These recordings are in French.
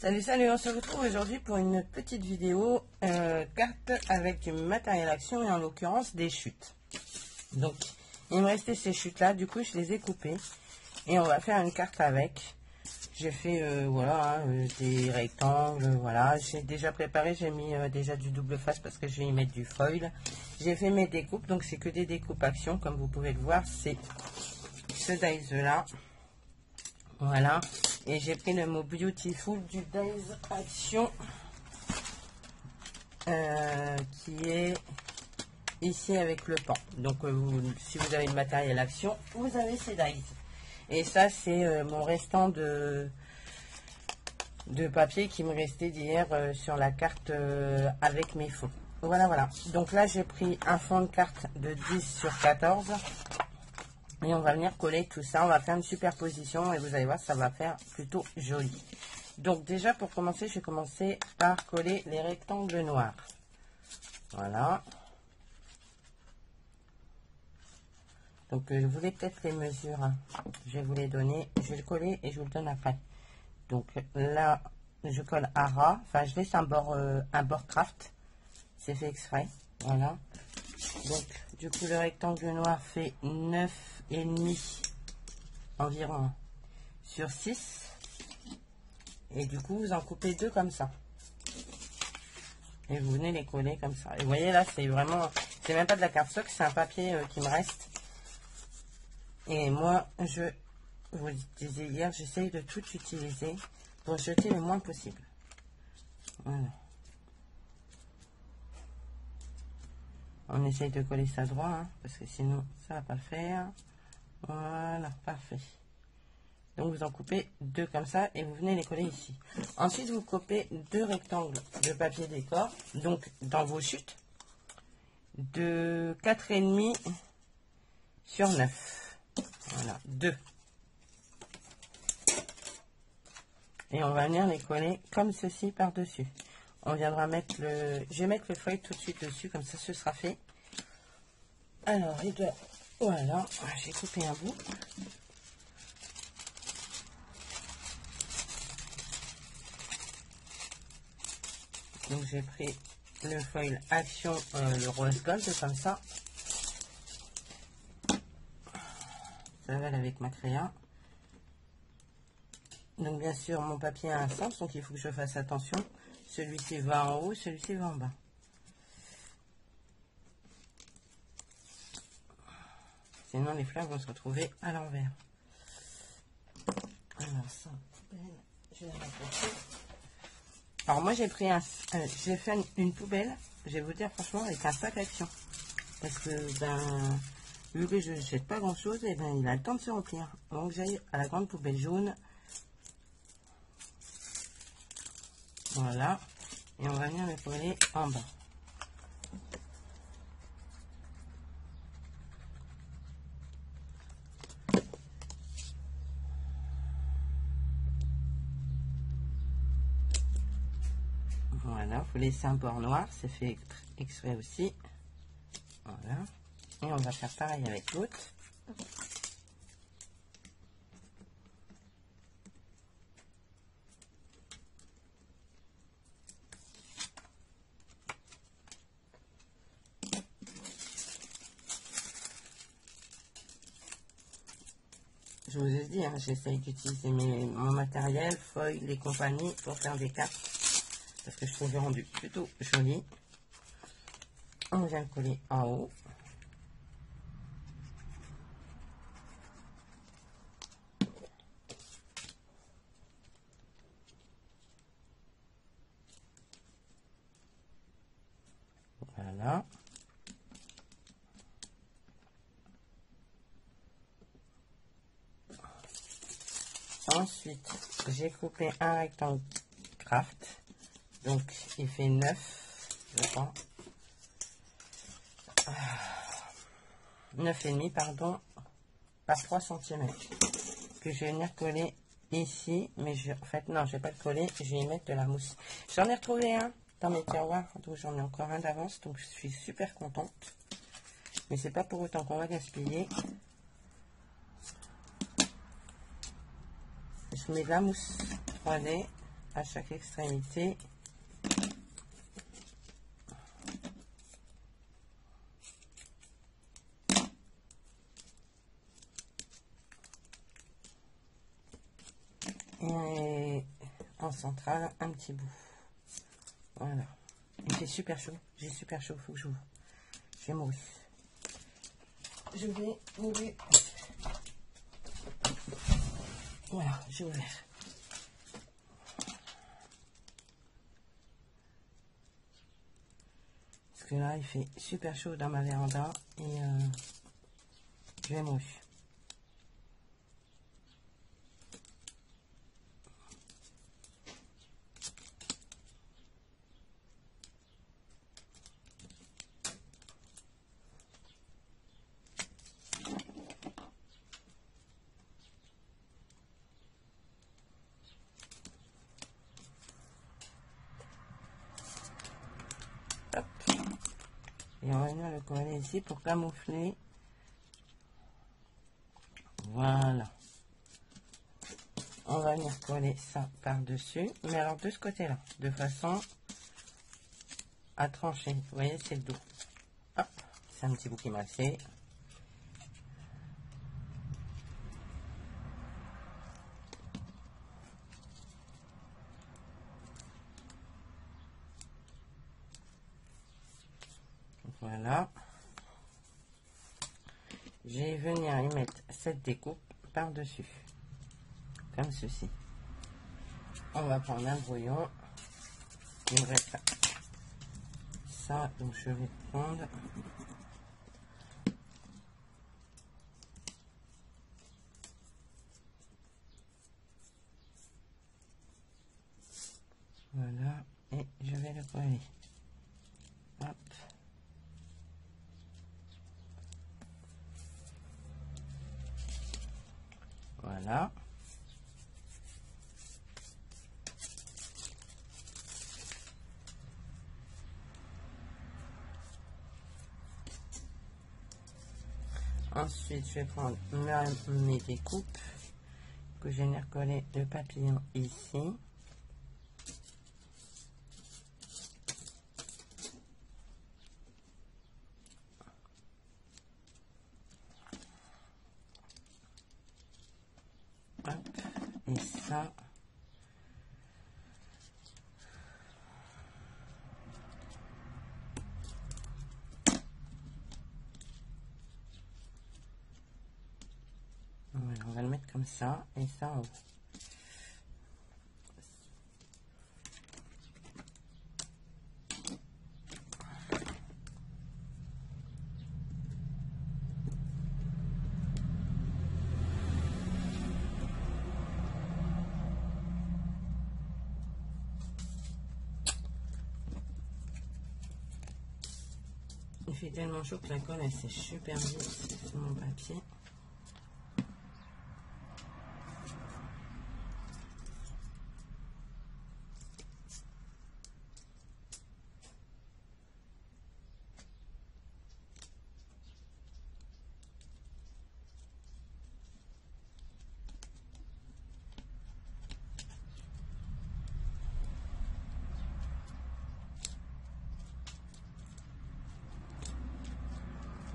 Salut, salut, on se retrouve aujourd'hui pour une petite vidéo carte avec du matériel action et en l'occurrence des chutes. Donc, il me restait ces chutes-là, du coup je les ai coupées et on va faire une carte avec. J'ai fait voilà des rectangles, voilà, j'ai déjà préparé, j'ai mis déjà du double face parce que je vais y mettre du foil. J'ai fait mes découpes, donc c'est que des découpes action, comme vous pouvez le voir, c'est ce dies là. Voilà, et j'ai pris le mot Beautiful du Dies Action qui est ici avec le pan. Donc si vous avez le matériel action, vous avez ces dies. Et ça c'est mon restant de papier qui me restait d'hier sur la carte avec mes fonds. Voilà, voilà. Donc là j'ai pris un fond de carte de 10 sur 14. Et on va venir coller tout ça, on va faire une superposition et vous allez voir, ça va faire plutôt joli. Donc déjà pour commencer, je vais commencer par coller les rectangles noirs. Voilà. Donc je voulais peut-être les mesures, hein. Je vais vous les donner, je vais le coller et je vous le donne après. Donc là, je colle à ras, enfin je laisse un bord craft, c'est fait exprès, voilà. Donc du coup le rectangle noir fait 9,5 environ sur 6 et du coup vous en coupez deux comme ça et vous venez les coller comme ça. Et vous voyez là, c'est vraiment, c'est même pas de la cardstock, c'est un papier qui me reste. Et moi je vous disais hier, j'essaye de tout utiliser pour jeter le moins possible. Voilà. On essaye de coller ça droit, hein, parce que sinon ça va pas le faire. Voilà, parfait. Donc vous en coupez deux comme ça et vous venez les coller ici. Ensuite vous coupez deux rectangles de papier décor, donc dans vos chutes, de 4,5 sur 9. Voilà, deux. Et on va venir les coller comme ceci par-dessus. On viendra mettre le... Je vais mettre le feuille tout de suite dessus, comme ça ce sera fait. Alors, il doit... Voilà, j'ai coupé un bout. Donc j'ai pris le foil action, le rose gold, comme ça. Ça va avec ma créa. Donc bien sûr, mon papier a un sens, donc il faut que je fasse attention. Celui-ci va en haut, celui-ci va en bas. Sinon, les fleurs vont se retrouver à l'envers. Alors, ça, je vais la mettre dessus. Alors, moi, j'ai pris j'ai fait une poubelle, je vais vous dire franchement, avec un sac action. Parce que, ben, vu que je ne jette pas grand-chose, et ben, il a le temps de se remplir. Donc, j'aille à la grande poubelle jaune. Voilà. Et on va venir le coller en bas. Voilà, il faut laisser un bord noir, c'est fait exprès aussi. Voilà. Et on va faire pareil avec l'autre. Je vous ai dit, hein, j'essaye d'utiliser mon matériel, foil et compagnie pour faire des cartes. Parce que je trouve le rendu plutôt joli. On vient le coller en haut. Voilà. Ensuite, j'ai coupé un rectangle craft. Donc, il fait 9, je crois. 9,5, pardon, par 3 cm. Que je vais venir coller ici. Mais en fait, non, je vais pas le coller. Je vais y mettre de la mousse. J'en ai retrouvé un dans mes tiroirs. Donc, j'en ai encore un d'avance. Donc, je suis super contente. Mais c'est pas pour autant qu'on va gaspiller. Je mets de la mousse 3D à chaque extrémité. Et en centrale, un petit bout. Voilà. Il fait super chaud. J'ai super chaud. Il faut que j'ouvre. Je vais mourir. Je vais ouvrir. Voilà, j'ai ouvert. Parce que là, il fait super chaud dans ma véranda. Et je vais mourir. Hop. Et on va venir le coller ici pour camoufler. Voilà. On va venir coller ça par-dessus. Mais alors de ce côté-là, de façon à trancher. Vous voyez, c'est le dos. Hop. C'est un petit bout qui m'a fait. Voilà. Je vais venir y mettre cette découpe par-dessus. Comme ceci. On va prendre un brouillon. Il me reste ça, donc je vais prendre. Voilà. Et je vais le coller. Hop. Voilà. Ensuite, je vais prendre mes découpes que j'ai recoller le papillon ici. Hop. Et ça. Voilà, on va le mettre comme ça et ça en haut. Il fait tellement chaud que la colle elle sèche super vite sur mon papier.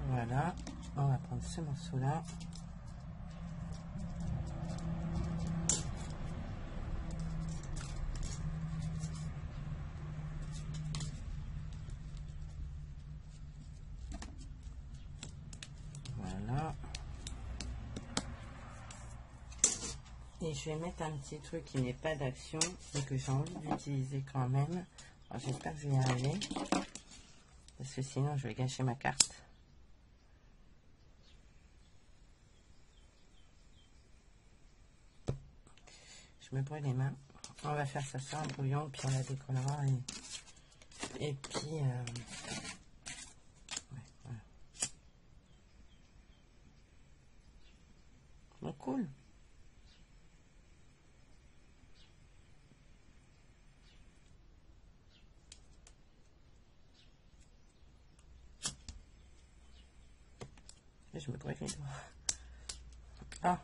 Voilà, on va prendre ce morceau là. Voilà. Et je vais mettre un petit truc qui n'est pas d'action et que j'ai envie d'utiliser quand même. J'espère que je vais y arriver. Parce que sinon je vais gâcher ma carte. Je me brûle les mains. On va faire ça sur un brouillon, puis on la décollera. Et puis... ouais, voilà. Bon, cool. Je me brûle les doigts. Ah.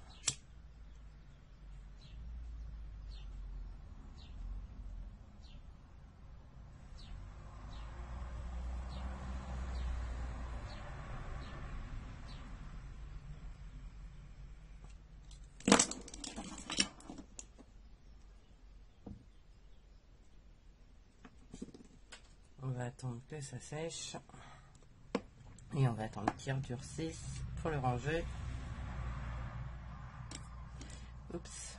va attendre que ça sèche. Et on va attendre qu'il redurcisse pour le ranger. Oups.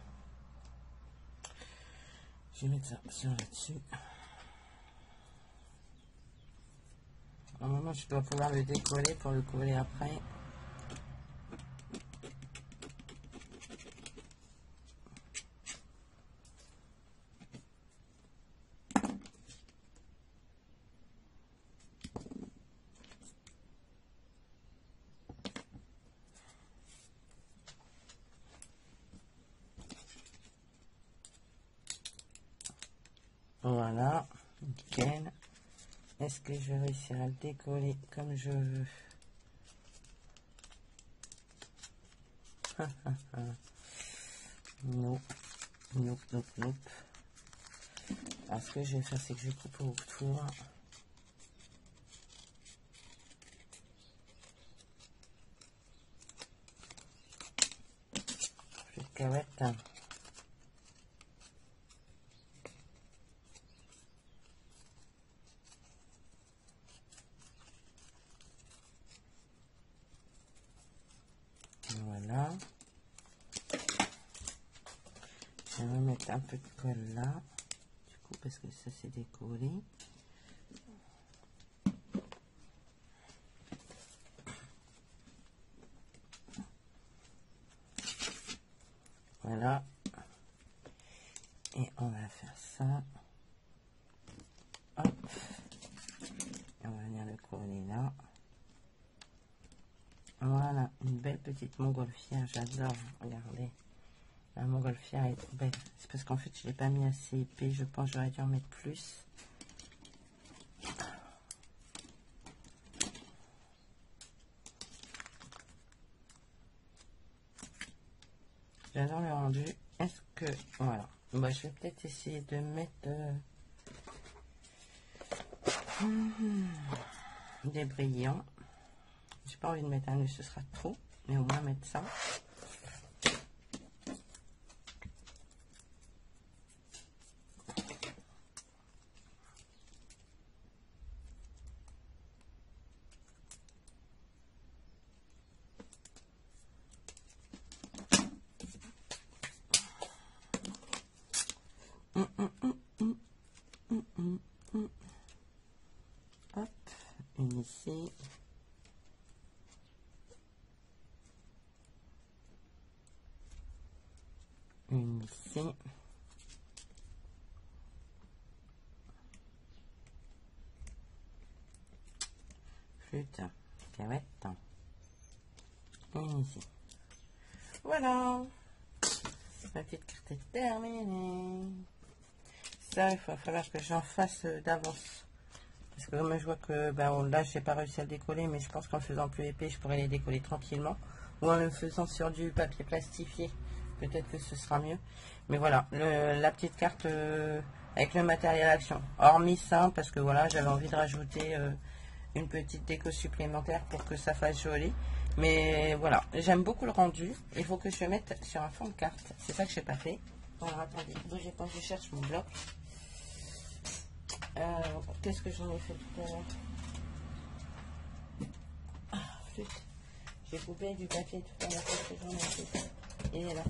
Je vais mettre ça sur là-dessus. Au moment je dois pouvoir le décoller pour le coller après. Voilà, nickel. Est-ce que je vais réussir à le décoller comme je veux? Non, nope, nope, nope. Alors, ce que je vais faire, c'est que je coupe au tour. Plus de cahuètes. Voilà. Je vais mettre un peu de colle là, du coup, parce que ça c'est décollé. Voilà. Et on va faire ça. Hop. Et on va venir le coller là. Voilà, une belle petite montgolfière, j'adore, regardez. La montgolfière est trop belle. C'est parce qu'en fait, je ne l'ai pas mis assez épais, je pense que j'aurais dû en mettre plus. J'adore le rendu. Est-ce que... Voilà. Bah, je vais peut-être essayer de mettre des brillants. J'ai pas envie de mettre un nœud, ce sera trop. Mais au moins mettre ça. Hop, une ici. Une ici. Flûte, cahuète. Une ici. Voilà. Ma petite carte est terminée. Ça, il va falloir que j'en fasse d'avance. Parce que comme je vois que ben, là, j'ai pas réussi à le décoller, mais je pense qu'en le faisant plus épais, je pourrais les décoller tranquillement. Ou en le faisant sur du papier plastifié. Peut-être que ce sera mieux. Mais voilà, la petite carte avec le matériel action. Hormis ça, parce que voilà, j'avais envie de rajouter une petite déco supplémentaire pour que ça fasse joli. Mais voilà, j'aime beaucoup le rendu. Il faut que je le mette sur un fond de carte. C'est ça que je n'ai pas fait. Alors attendez, bougez pas, je cherche mon bloc. Qu'est-ce que j'en ai fait tout à l'heure? Ah, flûte. J'ai coupé du papier tout à l'heure. Qu'est-ce que j'en ai fait? Il est là.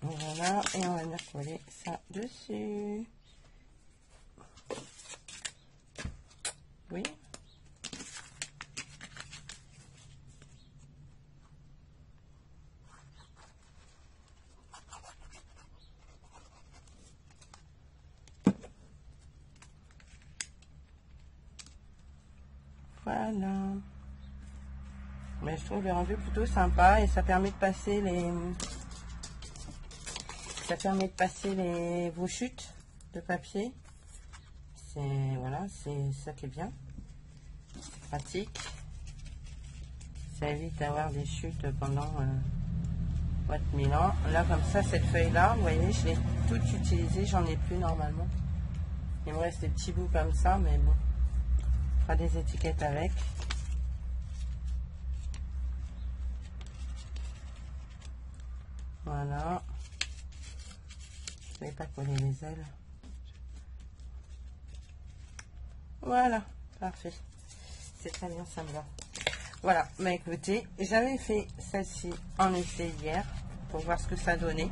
Voilà, et on va venir coller ça dessus. Oui. Voilà. Mais je trouve le rendu plutôt sympa et ça permet de passer ça permet de passer vos chutes de papier. Voilà, c'est ça qui est bien. C'est pratique. Ça évite d'avoir des chutes pendant votre 1000 ans. Là, comme ça, cette feuille-là, vous voyez, je l'ai toute utilisée. J'en ai plus normalement. Il me reste des petits bouts comme ça, mais bon. On fera des étiquettes avec. Voilà. Je vais pas coller les ailes. Voilà, parfait. C'est très bien, ça me va. Voilà, bah écoutez, j'avais fait celle-ci en essai hier pour voir ce que ça donnait.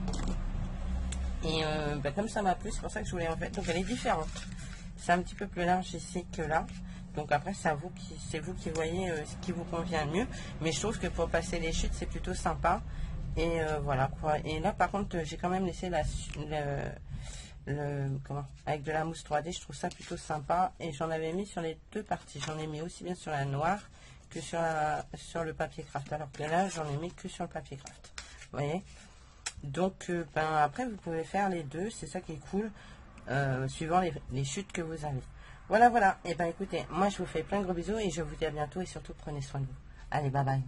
Et bah, comme ça m'a plu, c'est pour ça que je voulais en fait. Donc elle est différente. C'est un petit peu plus large ici que là. Donc après, c'est vous qui voyez ce qui vous convient le mieux. Mais je trouve que pour passer les chutes, c'est plutôt sympa. Et voilà quoi. Et là, par contre, j'ai quand même laissé avec de la mousse 3D. Je trouve ça plutôt sympa. Et j'en avais mis sur les deux parties. J'en ai mis aussi bien sur la noire que sur le papier craft. Alors que là, j'en ai mis que sur le papier craft. Vous voyez? Donc, après, vous pouvez faire les deux. C'est ça qui est cool. Suivant les chutes que vous avez. Voilà, voilà. Et écoutez, moi, je vous fais plein de gros bisous et je vous dis à bientôt et surtout, prenez soin de vous. Allez, bye bye.